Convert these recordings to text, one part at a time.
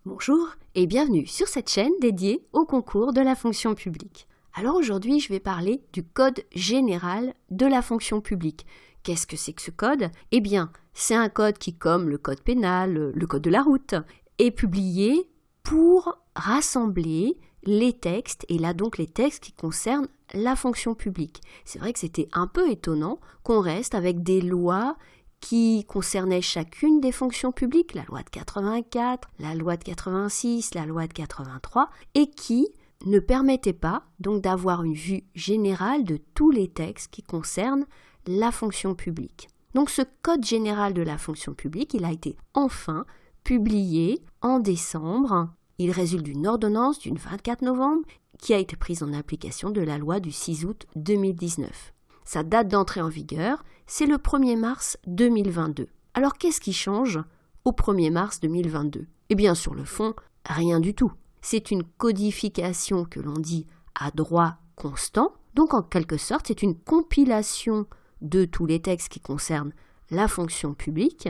Bonjour et bienvenue sur cette chaîne dédiée au concours de la fonction publique. Alors aujourd'hui, je vais parler du Code général de la fonction publique. Qu'est-ce que c'est que ce code? Eh bien, c'est un code qui, comme le code pénal, le code de la route, est publié pour rassembler les textes, et là donc les textes qui concernent la fonction publique. C'est vrai que c'était un peu étonnant qu'on reste avec des lois qui concernaient chacune des fonctions publiques, la loi de 84, la loi de 86, la loi de 83, et qui ne permettaient pas donc d'avoir une vue générale de tous les textes qui concernent la fonction publique. Donc ce Code général de la fonction publique, il a été enfin publié en décembre. Il résulte d'une ordonnance du 24 novembre qui a été prise en application de la loi du 6 août 2019. Sa date d'entrée en vigueur, c'est le 1er mars 2022. Alors qu'est-ce qui change au 1er mars 2022 ? Eh bien sur le fond, rien du tout. C'est une codification que l'on dit à droit constant, donc en quelque sorte c'est une compilation de tous les textes qui concernent la fonction publique,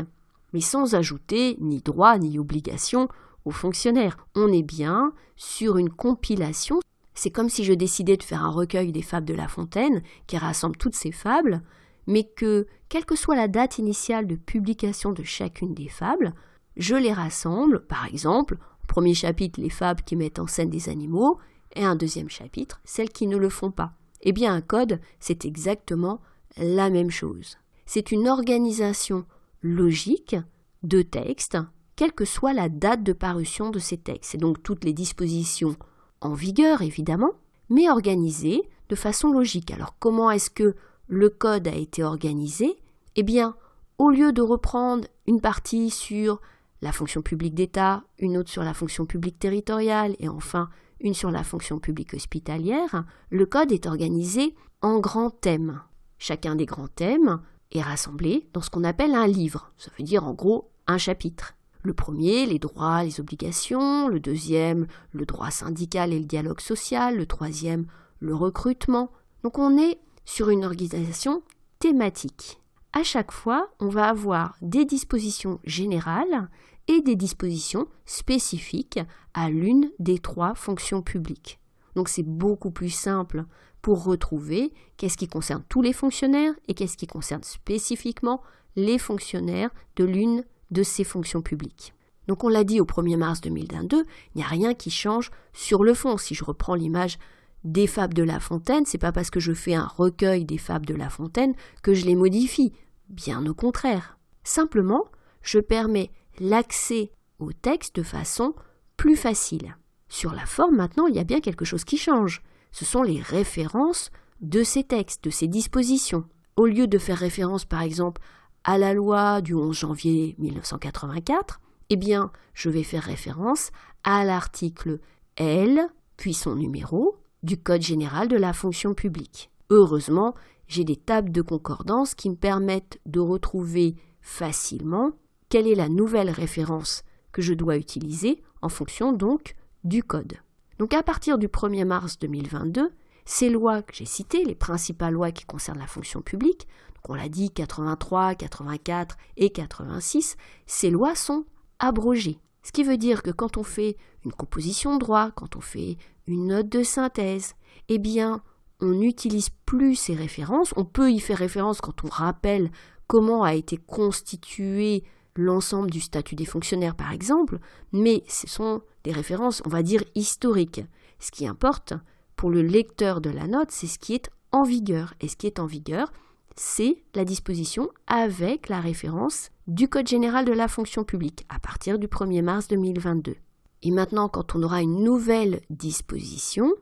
mais sans ajouter ni droit ni obligation aux fonctionnaires. On est bien sur une compilation. C'est comme si je décidais de faire un recueil des fables de La Fontaine qui rassemble toutes ces fables, mais que, quelle que soit la date initiale de publication de chacune des fables, je les rassemble, par exemple, au premier chapitre, les fables qui mettent en scène des animaux, et un deuxième chapitre, celles qui ne le font pas. Eh bien, un code, c'est exactement la même chose. C'est une organisation logique de textes, quelle que soit la date de parution de ces textes. C'est donc toutes les dispositions en vigueur, évidemment, mais organisées de façon logique. Alors, comment est-ce que le code a été organisé ? Eh bien, au lieu de reprendre une partie sur la fonction publique d'État, une autre sur la fonction publique territoriale et enfin une sur la fonction publique hospitalière, le code est organisé en grands thèmes. Chacun des grands thèmes est rassemblé dans ce qu'on appelle un livre. Ça veut dire en gros un chapitre. Le premier, les droits, les obligations. Le deuxième, le droit syndical et le dialogue social. Le troisième, le recrutement. Donc on est sur une organisation thématique. À chaque fois, on va avoir des dispositions générales et des dispositions spécifiques à l'une des trois fonctions publiques. Donc c'est beaucoup plus simple pour retrouver qu'est-ce qui concerne tous les fonctionnaires et qu'est-ce qui concerne spécifiquement les fonctionnaires de l'une de ces fonctions publiques. Donc on l'a dit au 1er mars 2022, il n'y a rien qui change sur le fond. Si je reprends l'image des fables de La Fontaine, c'est pas parce que je fais un recueil des fables de La Fontaine que je les modifie, bien au contraire. Simplement, je permets l'accès au texte de façon plus facile. Sur la forme, maintenant, il y a bien quelque chose qui change. Ce sont les références de ces textes, de ces dispositions. Au lieu de faire référence, par exemple, à la loi du 11 janvier 1984, eh bien, je vais faire référence à l'article L, puis son numéro, du Code général de la fonction publique. Heureusement, j'ai des tables de concordance qui me permettent de retrouver facilement quelle est la nouvelle référence que je dois utiliser en fonction donc du code. Donc à partir du 1er mars 2022, ces lois que j'ai citées, les principales lois qui concernent la fonction publique, donc on l'a dit 83, 84 et 86, ces lois sont abrogées. Ce qui veut dire que quand on fait une composition de droit, quand on fait une note de synthèse, eh bien on n'utilise plus ces références. On peut y faire référence quand on rappelle comment a été constitué l'ensemble du statut des fonctionnaires par exemple, mais ce sont des références, on va dire, historiques. Ce qui importe pour le lecteur de la note, c'est ce qui est en vigueur. Et ce qui est en vigueur, c'est la disposition avec la référence du Code général de la fonction publique à partir du 1er mars 2022. Et maintenant, quand on aura une nouvelle disposition,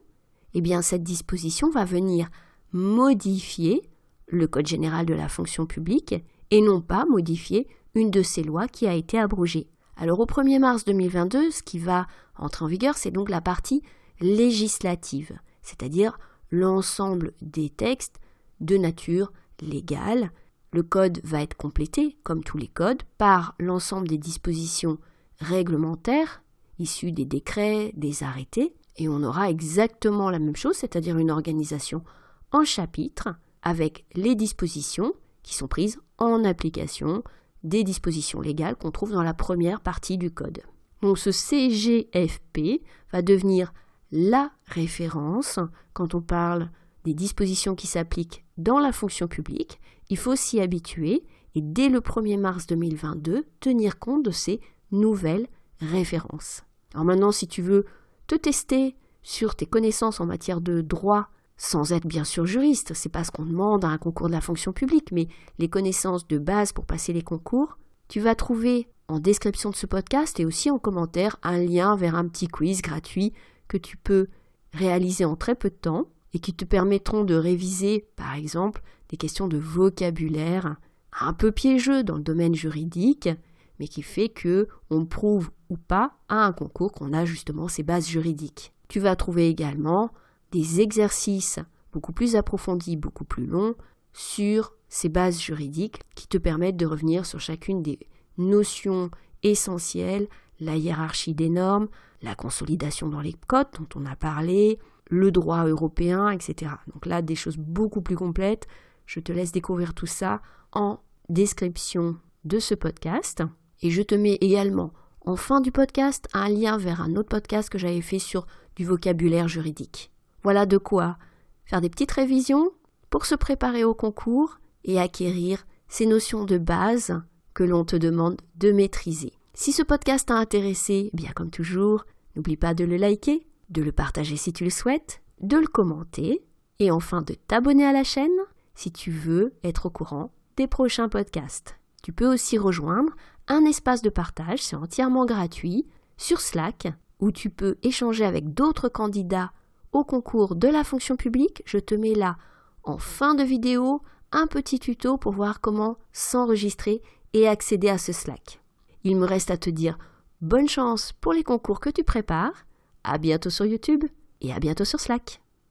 eh bien cette disposition va venir modifier le Code général de la fonction publique et non pas modifier une de ces lois qui a été abrogée. Alors au 1er mars 2022, ce qui va entrer en vigueur, c'est donc la partie législative, c'est-à-dire l'ensemble des textes de nature légale. Le code va être complété, comme tous les codes, par l'ensemble des dispositions réglementaires issues des décrets, des arrêtés, et on aura exactement la même chose, c'est-à-dire une organisation en chapitres avec les dispositions qui sont prises en application des dispositions légales qu'on trouve dans la première partie du code. Donc ce CGFP va devenir la référence quand on parle des dispositions qui s'appliquent dans la fonction publique. Il faut s'y habituer et dès le 1er mars 2022, tenir compte de ces nouvelles références. Alors maintenant, si tu veux te tester sur tes connaissances en matière de droit, sans être bien sûr juriste, c'est pas ce qu'on demande à un concours de la fonction publique, mais les connaissances de base pour passer les concours, tu vas trouver en description de ce podcast et aussi en commentaire un lien vers un petit quiz gratuit que tu peux réaliser en très peu de temps et qui te permettront de réviser, par exemple, des questions de vocabulaire un peu piégeux dans le domaine juridique, mais qui fait que on prouve ou pas à un concours qu'on a justement ces bases juridiques. Tu vas trouver également des exercices beaucoup plus approfondis, beaucoup plus longs, sur ces bases juridiques qui te permettent de revenir sur chacune des notions essentielles, la hiérarchie des normes, la consolidation dans les codes dont on a parlé, le droit européen, etc. Donc là, des choses beaucoup plus complètes. Je te laisse découvrir tout ça en description de ce podcast. Et je te mets également en fin du podcast un lien vers un autre podcast que j'avais fait sur du vocabulaire juridique. Voilà de quoi faire des petites révisions pour se préparer au concours et acquérir ces notions de base que l'on te demande de maîtriser. Si ce podcast t'a intéressé, bien comme toujours, n'oublie pas de le liker, de le partager si tu le souhaites, de le commenter et enfin de t'abonner à la chaîne si tu veux être au courant des prochains podcasts. Tu peux aussi rejoindre un espace de partage, c'est entièrement gratuit, sur Slack, où tu peux échanger avec d'autres candidats au concours de la fonction publique. Je te mets là, en fin de vidéo, un petit tuto pour voir comment s'enregistrer et accéder à ce Slack. Il me reste à te dire bonne chance pour les concours que tu prépares, à bientôt sur YouTube et à bientôt sur Slack.